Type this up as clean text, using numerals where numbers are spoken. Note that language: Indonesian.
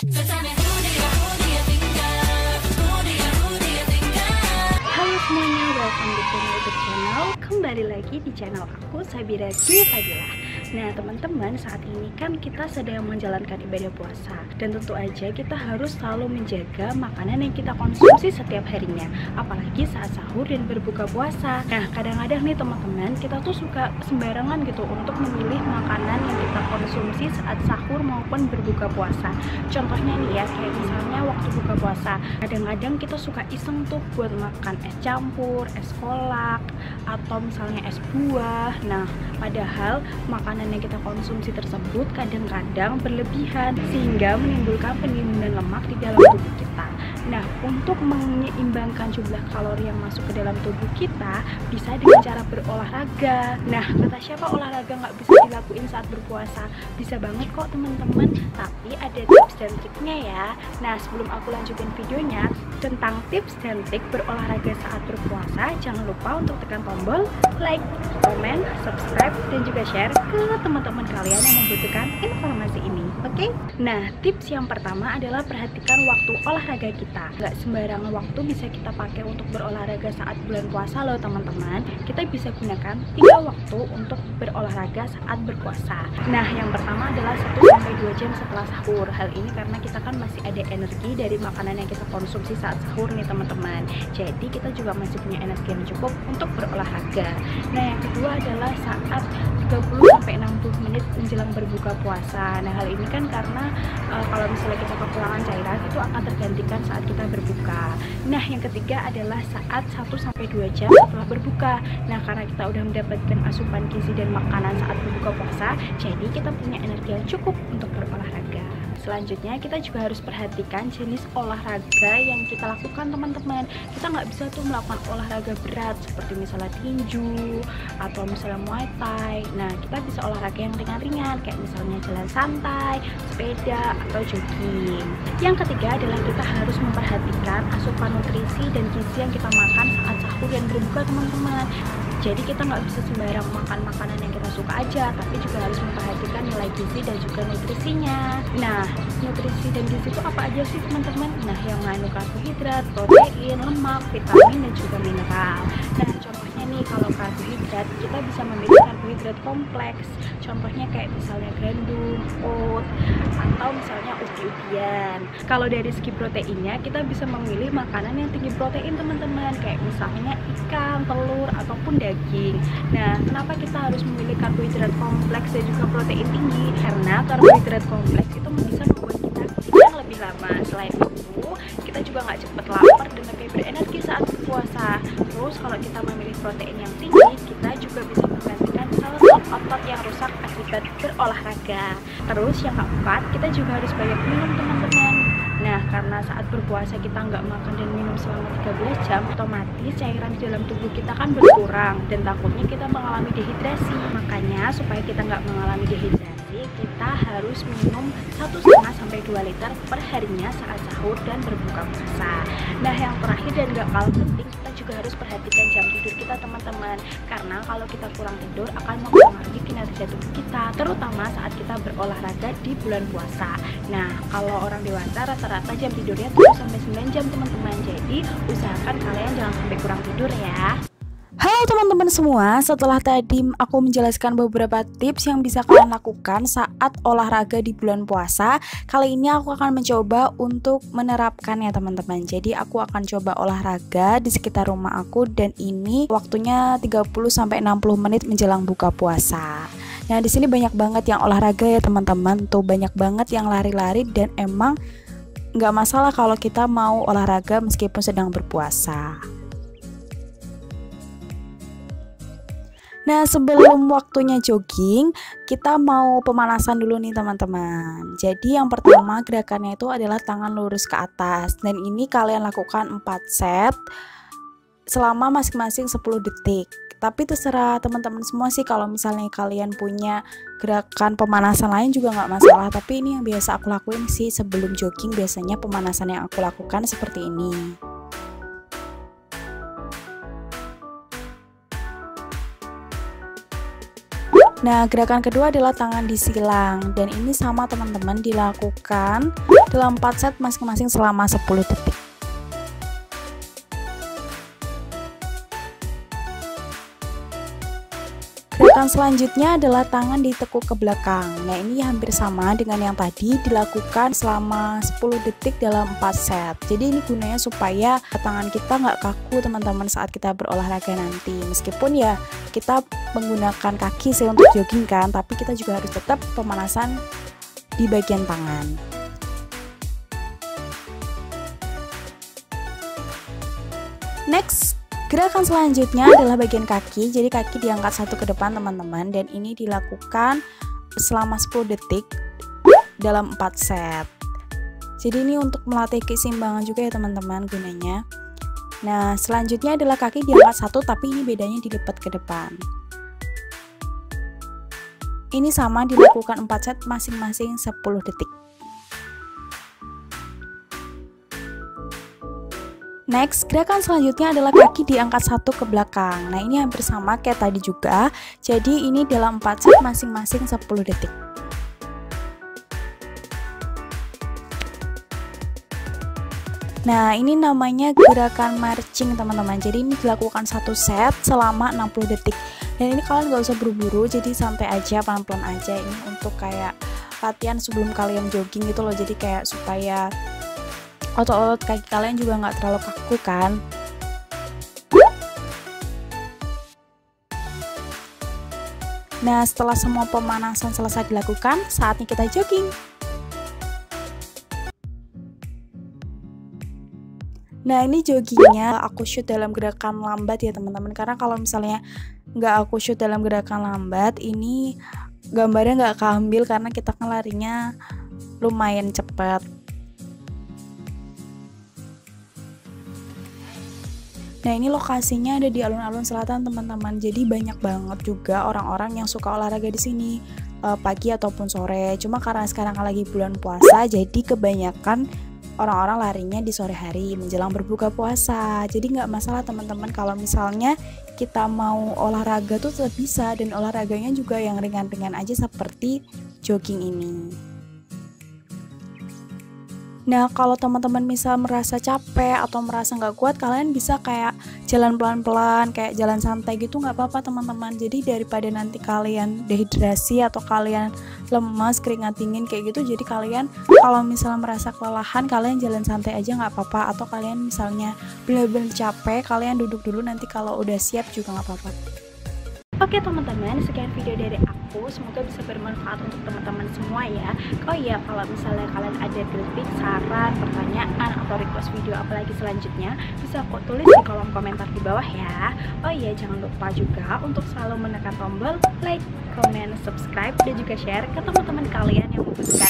Halo semuanya, welcome back to my YouTube channel. Kembali lagi di channel aku, Sabira Dwi Fadilah. Nah teman-teman, saat ini kan kita sedang menjalankan ibadah puasa. Dan tentu aja kita harus selalu menjaga makanan yang kita konsumsi setiap harinya, apalagi saat sahur dan berbuka puasa. Nah kadang-kadang nih teman-teman, kita tuh suka sembarangan gitu untuk memilih makanan yang kita konsumsi saat sahur maupun berbuka puasa. Contohnya nih ya, kayak misalnya waktu buka puasa, kadang-kadang kita suka iseng tuh buat makan es campur, es kolak, atau misalnya es buah. Nah padahal makanan yang kita konsumsi tersebut kadang-kadang berlebihan sehingga menimbulkan penimbunan lemak di dalam tubuh kita. Nah untuk menyeimbangkan jumlah kalori yang masuk ke dalam tubuh kita bisa dengan cara berolahraga. Nah kata siapa olahraga nggak bisa dilakuin saat berpuasa? Bisa banget kok teman-teman, tapi ada tips dan triknya ya. Nah sebelum aku lanjutin videonya tentang tips dan trik berolahraga saat berpuasa, jangan lupa untuk tekan tombol like, komen, subscribe, dan juga share ke teman-teman kalian yang membutuhkan informasi ini. Oke? Nah tips yang pertama adalah perhatikan waktu olahraga kita. Gak sembarangan waktu bisa kita pakai untuk berolahraga saat bulan puasa loh teman-teman. Kita bisa gunakan 3 waktu untuk berolahraga saat berpuasa. Nah yang pertama adalah 1-2 jam setelah sahur. Hal ini karena kita kan masih ada energi dari makanan yang kita konsumsi saat sahur nih teman-teman. Jadi kita juga masih punya energi yang cukup untuk berolahraga. Nah yang kedua adalah saat 30-60 menit menjelang berbuka puasa. Nah hal ini kan karena kalau misalnya kita kekurangan cairan itu akan tergantikan saat kita berbuka. Nah yang ketiga adalah saat 1-2 jam setelah berbuka. Nah karena kita udah mendapatkan asupan gizi dan makanan saat berbuka puasa, jadi kita punya energi yang cukup untuk berolahraga. Selanjutnya kita juga harus perhatikan jenis olahraga yang kita lakukan teman-teman. Kita nggak bisa tuh melakukan olahraga berat seperti misalnya tinju atau misalnya muay thai. Nah kita bisa olahraga yang ringan-ringan kayak misalnya jalan santai, sepeda, atau jogging. Yang ketiga adalah kita harus memperhatikan asupan nutrisi dan gizi yang kita makan saat sahur dan berbuka teman-teman. Jadi kita nggak bisa sembarang makan makanan yang kita suka aja, tapi juga harus memperhatikan nilai gizi dan juga nutrisinya. Nah, nutrisi dan gizi itu apa aja sih teman-teman? Nah, yang mengandung karbohidrat, protein, lemak, vitamin, dan juga mineral. Nah, contohnya nih kalau karbohidrat, kita bisa memilih karbohidrat kompleks. Contohnya kayak misalnya gandum, oat, atau misalnya ubi-ubian. Kalau dari segi proteinnya, kita bisa memilih makanan yang tinggi protein teman-teman, kayak misalnya ikan, telur, ataupun daging. Nah, kenapa kita harus memilih karbohidrat kompleks dan juga protein tinggi? Karena karbohidrat kompleks itu bisa membuat kita kenyang lebih lama. Selain itu, kita juga nggak cepet lapar dan lebih berenergi saat berpuasa. Terus, kalau kita memilih protein yang tinggi, kita juga bisa menggantikan sel-sel otot yang rusak akibat berolahraga. Terus, yang keempat, kita juga harus banyak minum teman-teman. Nah, karena saat berpuasa kita nggak makan dan minum selama 13 jam, otomatis cairan di dalam tubuh kita kan berkurang dan takutnya kita mengalami dehidrasi. Makanya supaya kita nggak mengalami dehidrasi, kita harus minum 1,5-2 liter per harinya saat sahur dan berbuka puasa. Nah, yang terakhir dan nggak kalah penting, kita juga harus perhatikan jam tidur kita teman-teman. Karena kalau kita kurang tidur akan mempengaruhi kinerja tubuh kita, terutama saat kita berolahraga di bulan puasa. Nah, kalau orang dewasa rata-rata jam tidurnya 7-9 jam teman-teman. Jadi usahakan kalian jangan sampai kurang tidur ya. Halo teman-teman semua, setelah tadi aku menjelaskan beberapa tips yang bisa kalian lakukan saat olahraga di bulan puasa, kali ini aku akan mencoba untuk menerapkannya teman-teman. Jadi aku akan coba olahraga di sekitar rumah aku dan ini waktunya 30-60 menit menjelang buka puasa. Nah di sini banyak banget yang olahraga ya teman-teman, tuh banyak banget yang lari-lari dan emang nggak masalah kalau kita mau olahraga meskipun sedang berpuasa. Nah sebelum waktunya jogging, kita mau pemanasan dulu nih teman-teman. Jadi yang pertama gerakannya itu adalah tangan lurus ke atas. Dan ini kalian lakukan 4 set selama masing-masing 10 detik. Tapi terserah teman-teman semua sih, kalau misalnya kalian punya gerakan pemanasan lain juga nggak masalah. Tapi ini yang biasa aku lakuin sih sebelum jogging, biasanya pemanasan yang aku lakukan seperti ini. Nah, gerakan kedua adalah tangan disilang, dan ini sama teman-teman dilakukan dalam 4 set masing-masing selama 10 detik. Gerakan selanjutnya adalah tangan ditekuk ke belakang. Nah, ini hampir sama dengan yang tadi, dilakukan selama 10 detik dalam 4 set. Jadi ini gunanya supaya tangan kita nggak kaku teman-teman saat kita berolahraga nanti. Meskipun ya kita menggunakan kaki sih untuk jogging kan, tapi kita juga harus tetap pemanasan di bagian tangan. Next, gerakan selanjutnya adalah bagian kaki. Jadi kaki diangkat satu ke depan teman-teman, dan ini dilakukan selama 10 detik dalam 4 set. Jadi ini untuk melatih keseimbangan juga ya teman-teman gunanya. Nah, selanjutnya adalah kaki diangkat satu, tapi ini bedanya dilipat ke depan. Ini sama dilakukan 4 set masing-masing 10 detik. Next, gerakan selanjutnya adalah kaki diangkat satu ke belakang. Nah, ini hampir sama kayak tadi juga. Jadi ini dalam 4 set masing-masing 10 detik. Nah, ini namanya gerakan marching teman-teman. Jadi ini dilakukan 1 set selama 60 detik. Dan ini kalian gak usah buru-buru, jadi santai aja, pelan-pelan aja. Ini untuk kayak latihan sebelum kalian jogging gitu loh. Jadi kayak supaya otot-otot kaki kalian juga nggak terlalu kaku kan. Nah, setelah semua pemanasan selesai dilakukan, saatnya kita jogging. Nah, ini joggingnya aku shoot dalam gerakan lambat ya teman-teman, karena kalau misalnya nggak aku shoot dalam gerakan lambat, ini gambarnya nggak keambil karena kita kan larinya lumayan cepat. Nah, ini lokasinya ada di alun-alun selatan teman-teman. Jadi banyak banget juga orang-orang yang suka olahraga di sini pagi ataupun sore. Cuma karena sekarang lagi bulan puasa, jadi kebanyakan orang-orang larinya di sore hari menjelang berbuka puasa. Jadi nggak masalah teman-teman kalau misalnya kita mau olahraga tuh tetap bisa, dan olahraganya juga yang ringan-ringan aja seperti jogging ini. Nah, kalau teman-teman misal merasa capek atau merasa nggak kuat, kalian bisa kayak jalan pelan-pelan, kayak jalan santai gitu, nggak apa-apa teman-teman. Jadi daripada nanti kalian dehidrasi atau kalian lemas, keringat dingin kayak gitu, jadi kalian kalau misalnya merasa kelelahan, kalian jalan santai aja nggak apa-apa. Atau kalian misalnya benar-benar capek, kalian duduk dulu, nanti kalau udah siap juga nggak apa-apa. Oke teman-teman, sekian video dari aku, semoga bisa bermanfaat untuk teman-teman semua ya. Oh iya, kalau misalnya kalian ada kritik, saran, pertanyaan, atau request video apalagi selanjutnya, bisa kok tulis di kolom komentar di bawah ya. Oh iya, jangan lupa juga untuk selalu menekan tombol like, comment, subscribe, dan juga share ke teman-teman kalian yang membutuhkan